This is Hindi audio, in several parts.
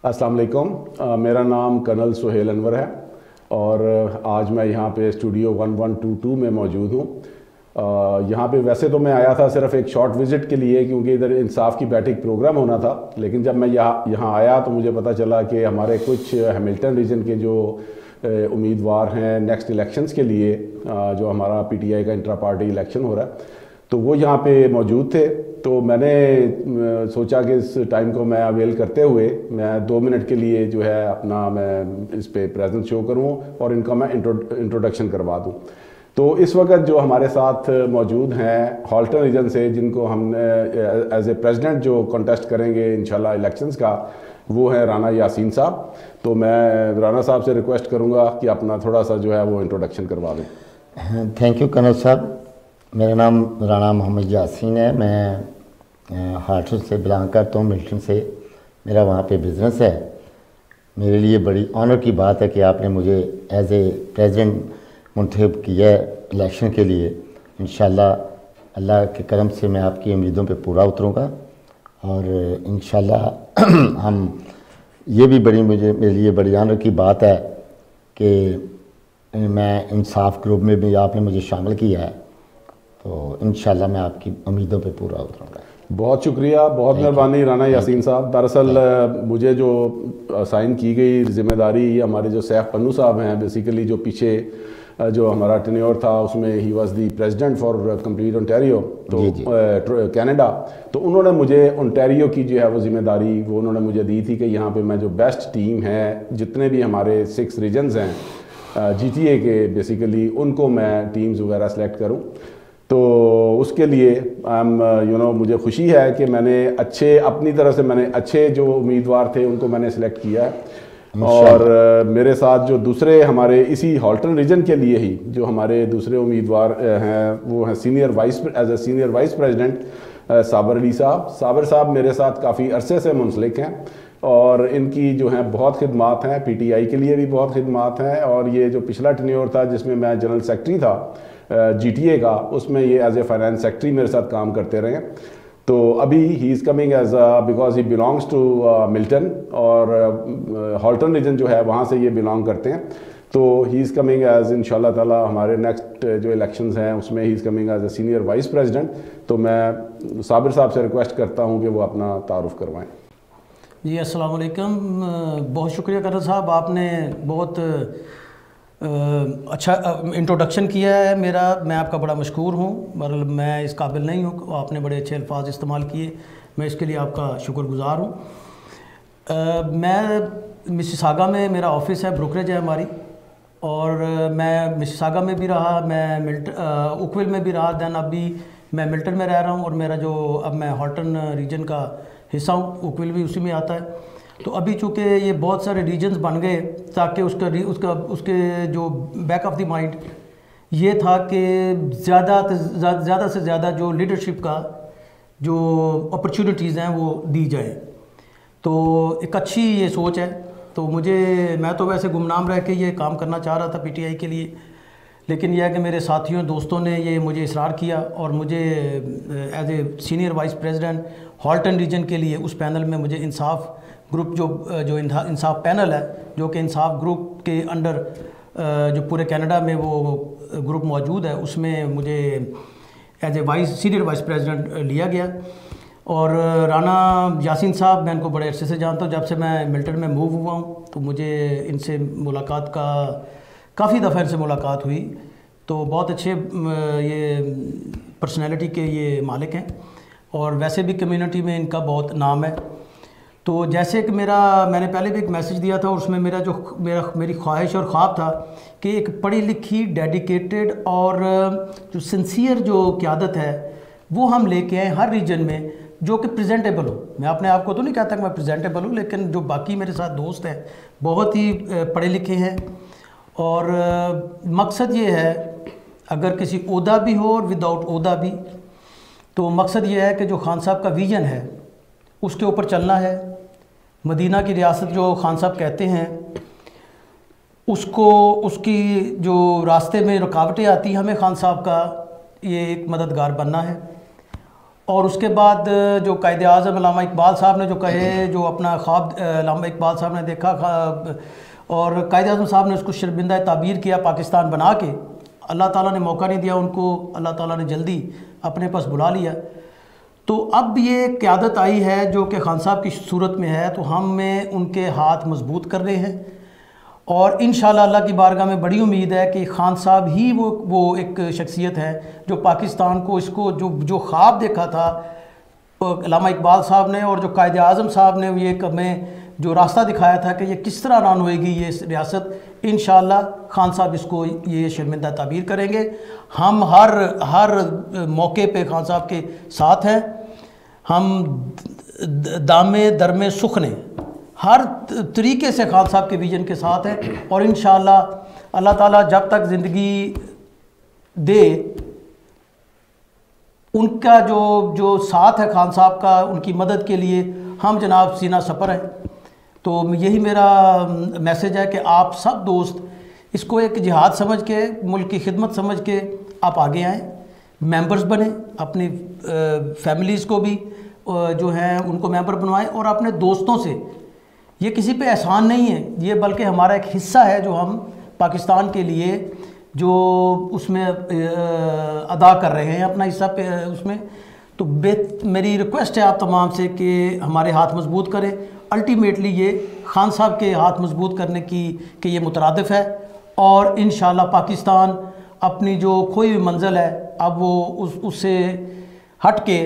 अस्सलाम वालेकुम। मेरा नाम कर्नल सुहेल अनवर है और आज मैं यहाँ पे स्टूडियो 1122 में मौजूद हूँ। यहाँ पे वैसे तो मैं आया था सिर्फ एक शॉर्ट विज़िट के लिए, क्योंकि इधर इंसाफ की बैठक प्रोग्राम होना था। लेकिन जब मैं यहाँ आया तो मुझे पता चला कि हमारे कुछ हैमिल्टन रीजन के जो उम्मीदवार हैं नेक्स्ट इलेक्शंस के लिए, जो हमारा PTI का इंट्रा पार्टी इलेक्शन हो रहा है, तो वो यहाँ पे मौजूद थे। तो मैंने सोचा कि इस टाइम को मैं अवेल करते हुए मैं 2 मिनट के लिए जो है अपना मैं इस पे प्रेजेंस शो करूँ और इनका मैं इंट्रोडक्शन करवा दूँ। तो इस वक्त जो हमारे साथ मौजूद हैं हॉल्टन रीजन से, जिनको हमने एज ए प्रेसिडेंट जो कॉन्टेस्ट करेंगे इंशाल्लाह इलेक्शंस का, वो है राना यासीन साहब। तो मैं राना साहब से रिक्वेस्ट करूँगा कि अपना थोड़ा सा जो है वो इंट्रोडक्शन करवा दें। थैंक यू कर्नल साहब। मेरा नाम राना मोहम्मद यासीन है। मैं हार्टन से बिलोंग करता हूँ, मिल्टन से मेरा वहाँ पे बिज़नेस है। मेरे लिए बड़ी ऑनर की बात है कि आपने मुझे एज ए प्रेसिडेंट मुंतखब किया है इलेक्शन के लिए। इंशाल्लाह अल्लाह के करम से मैं आपकी उम्मीदों पे पूरा उतरूँगा और इंशाल्लाह हम ये भी मेरे लिए बड़ी ऑनर की बात है कि मैं इंसाफ ग्रुप में भी आपने मुझे शामिल किया है। तो इंशाल्लाह मैं आपकी उम्मीदों पे पूरा उतरूँगा। बहुत शुक्रिया, बहुत मेहरबानी राना यासीन साहब। दरअसल मुझे जो असाइन की गई जिम्मेदारी, हमारे जो सैफ पन्नू साहब हैं, बेसिकली जो पीछे जो हमारा टेन्योर था उसमें he was the president for complete Ontario, तो कनाडा। तो उन्होंने मुझे ओंटारियो की जो है वो जिम्मेदारी वो उन्होंने मुझे दी थी कि यहाँ पे मैं जो बेस्ट टीम है, जितने भी हमारे 6 रीजन्स हैं GTA के, बेसिकली उनको मैं टीम्स वगैरह सेलेक्ट करूँ। तो उसके लिए मुझे खुशी है कि मैंने अपनी तरफ से मैंने अच्छे जो उम्मीदवार थे उनको मैंने सेलेक्ट किया है। और मेरे साथ जो दूसरे हमारे इसी हॉल्टन रीजन के लिए ही जो हमारे दूसरे उम्मीदवार हैं वो हैं सीनियर वाइस प्रेसिडेंट साबर अली साहब। साबर साहब मेरे साथ काफ़ी अरसे से मुंसलिक हैं और इनकी जो हैं बहुत खिदमात हैं, PTI के लिए भी बहुत खिदमात हैं। और ये जो पिछला टेन्योर था जिसमें मैं जनरल सेक्रेटरी था GTA का, उसमें ये एज ए फाइनेंस सेक्रेटरी मेरे साथ काम करते रहे। तो अभी he is coming as because he belongs to Milton और हॉल्टन रीजन जो है वहाँ से ये बिलोंग करते हैं। तो ही इज़ कमिंग एज इंशाल्लाह ताला हमारे नेक्स्ट जो इलेक्शंस हैं उसमें he is coming as a senior vice president. तो मैं साबिर साहब से रिक्वेस्ट करता हूँ कि वो अपना तारुफ करवाएँ। जी अस्सलाम वालेकुम। बहुत शुक्रिया कर्नल साहब, आपने बहुत अच्छा इंट्रोडक्शन किया है मेरा। मैं आपका बड़ा मशकूर हूँ, मतलब मैं इस काबिल नहीं हूँ, आपने बड़े अच्छे अल्फाज इस्तेमाल किए, मैं इसके लिए आपका शुक्रगुज़ार हूँ। मैं मिसिसागा में मेरा ऑफ़िस है, ब्रोकरेज है हमारी, और मैं मिसिसागा में भी रहा, मैं उकविल में भी रहा, दैन अभी मैं मिल्टन में रह रहा हूँ। और मेरा जो अब मैं हॉल्टन रीजन का हिस्सा हूँ, उकविल भी उसी में आता है। तो अभी चूँकि ये बहुत सारे रीजन्स बन गए, ताकि उसके जो बैक ऑफ द माइंड ये था कि ज़्यादा से ज़्यादा जो लीडरशिप का जो अपॉर्चुनिटीज़ हैं वो दी जाए। तो एक अच्छी ये सोच है। तो मैं तो वैसे गुमनाम रह के ये काम करना चाह रहा था PTI के लिए, लेकिन यह है कि मेरे साथियों दोस्तों ने ये मुझे इसरार किया और मुझे as a senior vice president Halton region के लिए उस पैनल में मुझे इंसाफ ग्रुप जो इंसाफ पैनल है, जो कि इंसाफ ग्रुप के अंडर जो पूरे कनाडा में वो ग्रुप मौजूद है, उसमें मुझे as a senior vice president लिया गया। और राना यासीन साहब, मैं इनको बड़े अरसे से जानता हूँ, जब से मैं मिल्टन में मूव हुआ हूँ। तो मुझे इनसे मुलाकात का काफ़ी दफ़ा इनसे मुलाकात हुई। तो बहुत अच्छे ये पर्सनैलिटी के ये मालिक हैं और वैसे भी कम्युनिटी में इनका बहुत नाम है। तो जैसे कि मैंने पहले भी एक मैसेज दिया था, और उसमें मेरी ख्वाहिश और ख्वाब था कि एक पढ़ी लिखी, डेडिकेटेड और जो सिंसियर जो क़यादत है वो हम लेके आए हर रीजन में, जो कि प्रेजेंटेबल हो। मैं अपने आप को तो नहीं कहता कि मैं प्रेजेंटेबल हूँ, लेकिन जो बाकी मेरे साथ दोस्त हैं बहुत ही पढ़े लिखे हैं। और मकसद ये है, अगर किसी ओहदा भी हो और विदाउट ओहदा भी, तो मकसद ये है कि जो खान साहब का विज़न है उसके ऊपर चलना है। मदीना की रियासत जो खान साहब कहते हैं, उसकी जो रास्ते में रुकावटें आती हैं, हमें खान साहब का ये एक मददगार बनना है। और उसके बाद जो कायदे आज़म अल्लामा इकबाल साहब ने जो कहे, जो अपना ख्वाब अल्लामा इकबाल साहब ने देखा और कायदे आज़म साहब ने उसको शर्मिंदा ताबीर किया पाकिस्तान बना के, अल्लाह ताला ने मौका नहीं दिया उनको, अल्लाह ताला ने जल्दी अपने पास बुला लिया। तो अब ये क़यादत आई है जो कि खान साहब की सूरत में है, तो हमें उनके हाथ मजबूत कर रहे हैं और इंशाअल्लाह अल्लाह की बारगाह में बड़ी उम्मीद है कि खान साहब ही वो एक शख्सियत है जो पाकिस्तान को इसको जो ख्वाब देखा था अल्लामा इकबाल साहब ने और जो कायदे आज़म साहब ने ये हमें जो रास्ता दिखाया था कि ये किस तरह रान होएगी ये रियासत, इंशाअल्लाह खान साहब इसको ये शर्मिंदा ताबीर करेंगे। हम हर मौके पे खान साहब के साथ हैं, हम दामे दरमे सुखने हर तरीके से खान साहब के विजन के साथ हैं और इंशाअल्लाह अल्लाह ताला जब तक ज़िंदगी दे उनका जो साथ है खान साहब का, उनकी मदद के लिए हम जनाब सीना सपर हैं। तो यही मेरा मैसेज है कि आप सब दोस्त इसको एक जिहाद समझ के, मुल्क की खिदमत समझ के आप आगे आएँ, मेंबर्स बने, अपनी फैमिलीज़ को भी जो हैं उनको मेंबर बनवाएं और अपने दोस्तों से, ये किसी पे एहसान नहीं है, ये बल्कि हमारा एक हिस्सा है जो हम पाकिस्तान के लिए जो उसमें अदा कर रहे हैं अपना हिस्सा पे उसमें। तो मेरी रिक्वेस्ट है आप तमाम से कि हमारे हाथ मजबूत करें। अल्टीमेटली ये खान साहब के हाथ मजबूत करने की कि ये मुतरादिफ है और इंशाअल्लाह पाकिस्तान अपनी जो खोई हुई मंजिल है अब वो उससे हट के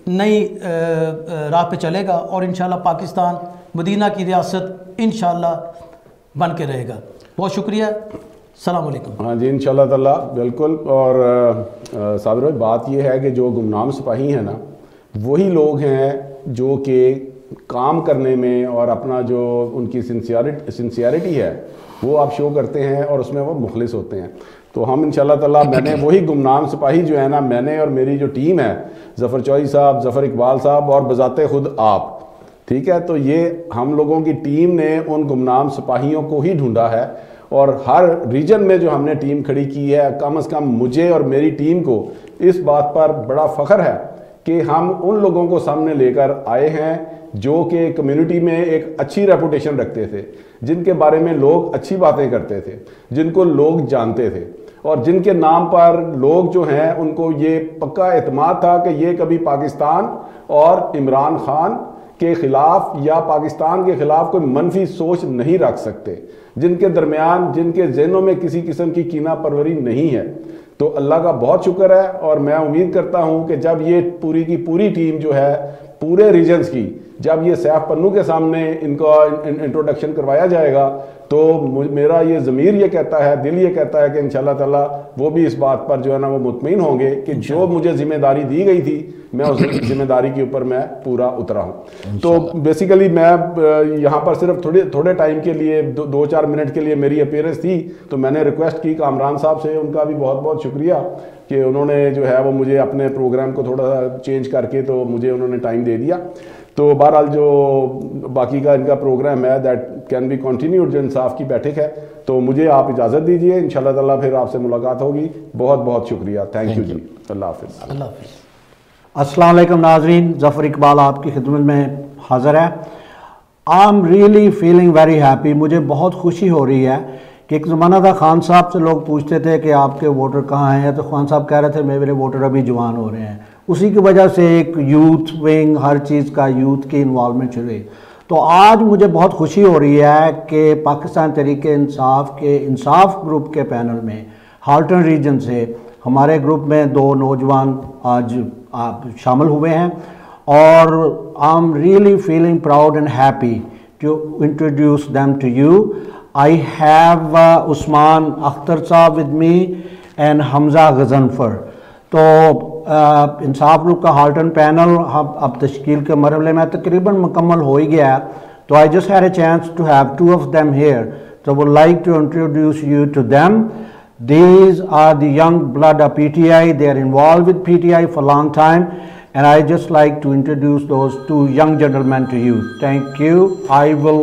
नई राह पे चलेगा और इंशाअल्लाह पाकिस्तान मदीना की रियासत इंशाअल्लाह बन के रहेगा। बहुत शुक्रिया, अस्सलाम वालेकुम। हाँ जी, इंशाअल्लाह ताला बिल्कुल। और साबिर भाई बात यह है कि जो गुमनाम सिपाही हैं ना, वही लोग हैं जो कि काम करने में और अपना जो उनकी सिंसियरिटी है वो आप शो करते हैं और उसमें वो मुखलिस होते हैं। तो हम इंशाअल्लाह ताला, मैंने वही गुमनाम सिपाही जो है ना, मैंने और मेरी जो टीम है, ज़फ़र चौधरी साहब, ज़फ़र इकबाल साहब और बज़ाते खुद आप, ठीक है, तो ये हम लोगों की टीम ने उन गुमनाम सिपाहियों को ही ढूंढा है और हर रीजन में जो हमने टीम खड़ी की है, कम से कम मुझे और मेरी टीम को इस बात पर बड़ा फ़ख्र है कि हम उन लोगों को सामने लेकर आए हैं जो कि कम्युनिटी में एक अच्छी रेपुटेशन रखते थे, जिनके बारे में लोग अच्छी बातें करते थे, जिनको लोग जानते थे और जिनके नाम पर लोग जो हैं उनको ये पक्का एतमाद था कि ये कभी पाकिस्तान और इमरान खान के ख़िलाफ़ या पाकिस्तान के ख़िलाफ़ कोई मनफी सोच नहीं रख सकते, जिनके दरमियान, जिनके जहनों में किसी किस्म की कीना परवरी नहीं है। तो अल्लाह का बहुत शुक्र है और मैं उम्मीद करता हूँ कि जब ये पूरी की पूरी टीम जो है पूरे रीजन्स की, जब ये सैफ पन्नू के सामने इनका इंट्रोडक्शन करवाया जाएगा तो मेरा ये ज़मीर ये कहता है, दिल ये कहता है कि इंशाअल्लाह ताला वो भी इस बात पर जो है ना वो मुतमईन होंगे कि जो मुझे जिम्मेदारी दी गई थी मैं उस जिम्मेदारी के ऊपर मैं पूरा उतरा हूँ। तो बेसिकली मैं यहाँ पर सिर्फ थोड़े टाइम के लिए 2-4 मिनट के लिए मेरी अपीयरेंस थी, तो मैंने रिक्वेस्ट की कामरान साहब से, उनका भी बहुत बहुत शुक्रिया कि उन्होंने जो है वो मुझे अपने प्रोग्राम को थोड़ा सा चेंज करके तो मुझे उन्होंने टाइम दे दिया। तो बहरहाल जो बाकी का इनका प्रोग्राम है दैट कैन बी कंटिन्यूड, जो इंसाफ की बैठक है, तो मुझे आप इजाज़त दीजिए, इंशाअल्लाह ताला फिर आपसे मुलाकात होगी। बहुत बहुत शुक्रिया, थैंक यू जी, अल्लाह हाफ़िज़। अल्लाह हाफ़िज़। अस्सलाम वालेकुम नाज़रीन, ज़फ़र इकबाल आपकी खिदमत में हाज़िर है। आई am really feeling very happy, मुझे बहुत खुशी हो रही है कि एक ज़माना था खान साहब से लोग पूछते थे कि आपके वोटर कहाँ हैं, तो खान साहब कह रहे थे मेरे वोटर अभी जवान हो रहे हैं। उसी की वजह से एक यूथ विंग, हर चीज़ का यूथ की इन्वॉल्वमेंट शुरू हुई। तो आज मुझे बहुत खुशी हो रही है कि पाकिस्तान तहरीके इंसाफ के इंसाफ ग्रुप के पैनल में हाल्टन रीजन से हमारे ग्रुप में 2 नौजवान आज आप शामिल हुए हैं और I am really feeling proud and happy to introduce them to you. I have Usman Akhtar साहब with me and Hamza Ghazanfar. तो इंसाफ ग्रुप का हाल्टन पैनल अब तश्कील के मरहले में तकरीबन मुकम्मल हो ही गया है, तो I just had a chance to have 2 of them here, so would like to introduce you to them. These are the young blood of PTI. They are involved with PTI for a long time, and I just like to introduce those 2 young gentlemen to you. Thank you. I will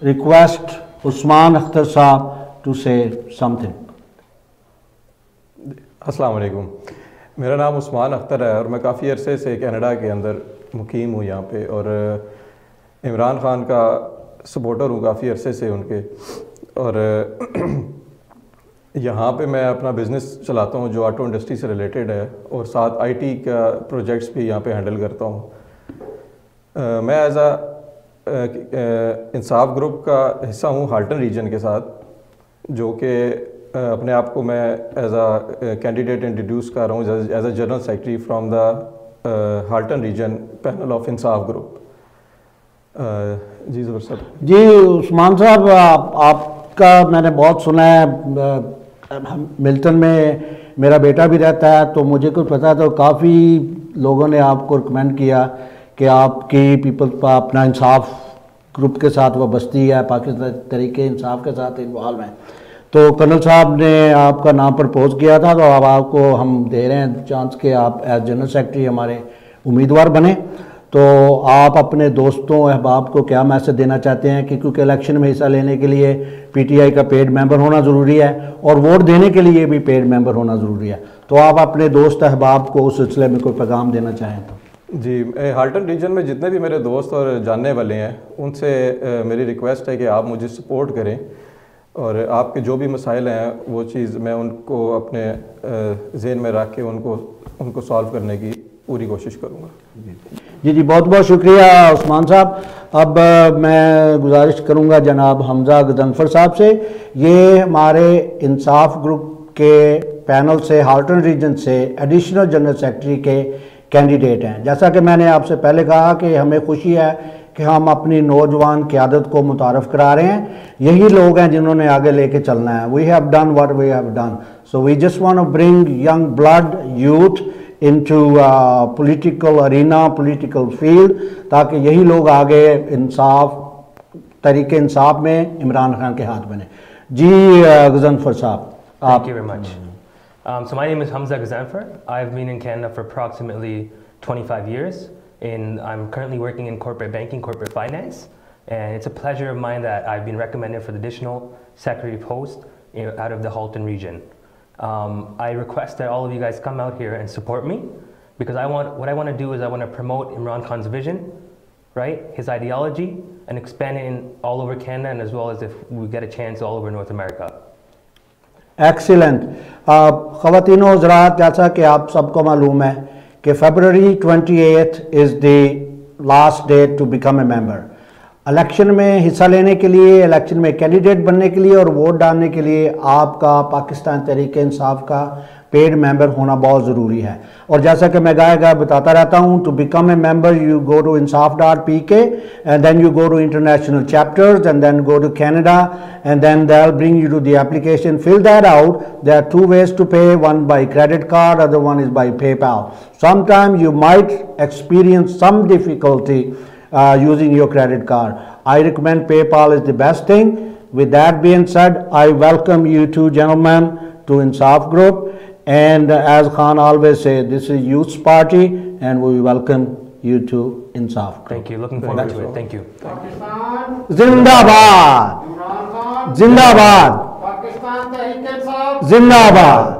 request Usman Akhtar Saab to say something. अस्सलाम वालेकुम। मेरा नाम उस्मान अख्तर है और मैं काफ़ी अरसे से कनाडा के अंदर मुकीम हूँ यहाँ पे, और इमरान ख़ान का सपोर्टर हूँ काफ़ी अरसे से उनके। और यहाँ पे मैं अपना बिज़नेस चलाता हूँ जो ऑटो इंडस्ट्री से रिलेटेड है, और साथ आईटी का प्रोजेक्ट्स भी यहाँ पे हैंडल करता हूँ। मैं एज इंसाफ ग्रुप का हिस्सा हूँ हाल्टन रीजन के साथ, जो कि अपने आप को मैं एज कैंडिडेट इंट्रोड्यूस कर रहा हूँ as general secretary from the Halton region panel of Insaf group. जी ज़बर साहब। जी उस्मान साहब, आपका मैंने बहुत सुना है, मिल्टन में मेरा बेटा भी रहता है, तो मुझे कुछ पता है, तो काफ़ी लोगों ने आपको रिकमेंड किया कि आपकी पीपल्स अपना इंसाफ ग्रुप के साथ वाबस्ती है, पाकिस्तान तरीके इंसाफ के साथ इन्वॉल्व हैं। तो कर्नल साहब ने आपका नाम प्रपोज किया था, तो अब आपको हम दे रहे हैं चांस कि आप एज जनरल सेक्रेटरी हमारे उम्मीदवार बने। तो आप अपने दोस्तों अहबाब को क्या मैसेज देना चाहते हैं कि क्योंकि इलेक्शन में हिस्सा लेने के लिए पीटीआई का पेड मेंबर होना ज़रूरी है और वोट देने के लिए भी पेड मेंबर होना ज़रूरी है, तो आप अपने दोस्त अहबाब को उस सिलसिले में कोई पैगाम देना चाहें तो? जी, हाल्टन रीजन में जितने भी मेरे दोस्त और जानने वाले हैं उनसे मेरी रिक्वेस्ट है कि आप मुझे सपोर्ट करें, और आपके जो भी मसाइल हैं वो चीज़ मैं उनको अपने जहन में रख के उनको सॉल्व करने की पूरी कोशिश करूँगा। जी जी, बहुत बहुत शुक्रिया उस्मान साहब। अब मैं गुजारिश करूँगा जनाब हमजा गजनफर साहब से, ये हमारे इंसाफ ग्रुप के पैनल से हाल्टन रीजन से एडिशनल जनरल सेक्रेटरी के कैंडिडेट हैं। जैसा कि मैंने आपसे पहले कहा कि हमें खुशी है कि हम अपनी नौजवान क़यादत को मुतारफ़ करा रहे हैं, यही लोग हैं जिन्होंने आगे लेके चलना है। We have done what we have done, so we just want to bring young blood youth into political arena, political field, ताकि यही लोग आगे इंसाफ तरीके इंसाफ में इमरान खान के हाथ बने। जी गजनफर साहब, आप। Thank you very much. So my name is Hamza Gazanfar. I've been in Canada for approximately 25 years, and I'm currently working in corporate banking, corporate finance, and it's a pleasure of mine that I've been recommended for the additional secretary post out of the Halton region. I request that all of you guys come out here and support me, because what I want to do is I want to promote Imran Khan's vision, right, his ideology, and expand it in all over Canada, and as well as if we get a chance all over North America. Excellent. ख़वातीन व हज़रात, जैसा कि आप सबको मालूम है कि February 28 is the last date to become a member. Election में हिस्सा लेने के लिए, इलेक्शन में कैंडिडेट बनने के लिए और वोट डालने के लिए आपका पाकिस्तान तहरीक इंसाफ का पेड मेंबर होना बहुत ज़रूरी है। और जैसा कि मैं गाय बताता रहता हूँ, to become a member you go to insaf.pk and then you go to international chapters and then go to Canada and then they'll bring you to the application. Fill that out. There are two ways to pay, one by credit card, other one is by PayPal. Sometimes you might experience some difficulty using your credit card. I recommend PayPal is the best thing. With that being said, I welcome you two gentlemen to Insaf Group. And as Khan always says, this is Youth's Party and we welcome you to Insaf Group. Thank you. Looking forward to it. Thank you. Zindabad! Zindabad! Zindabad!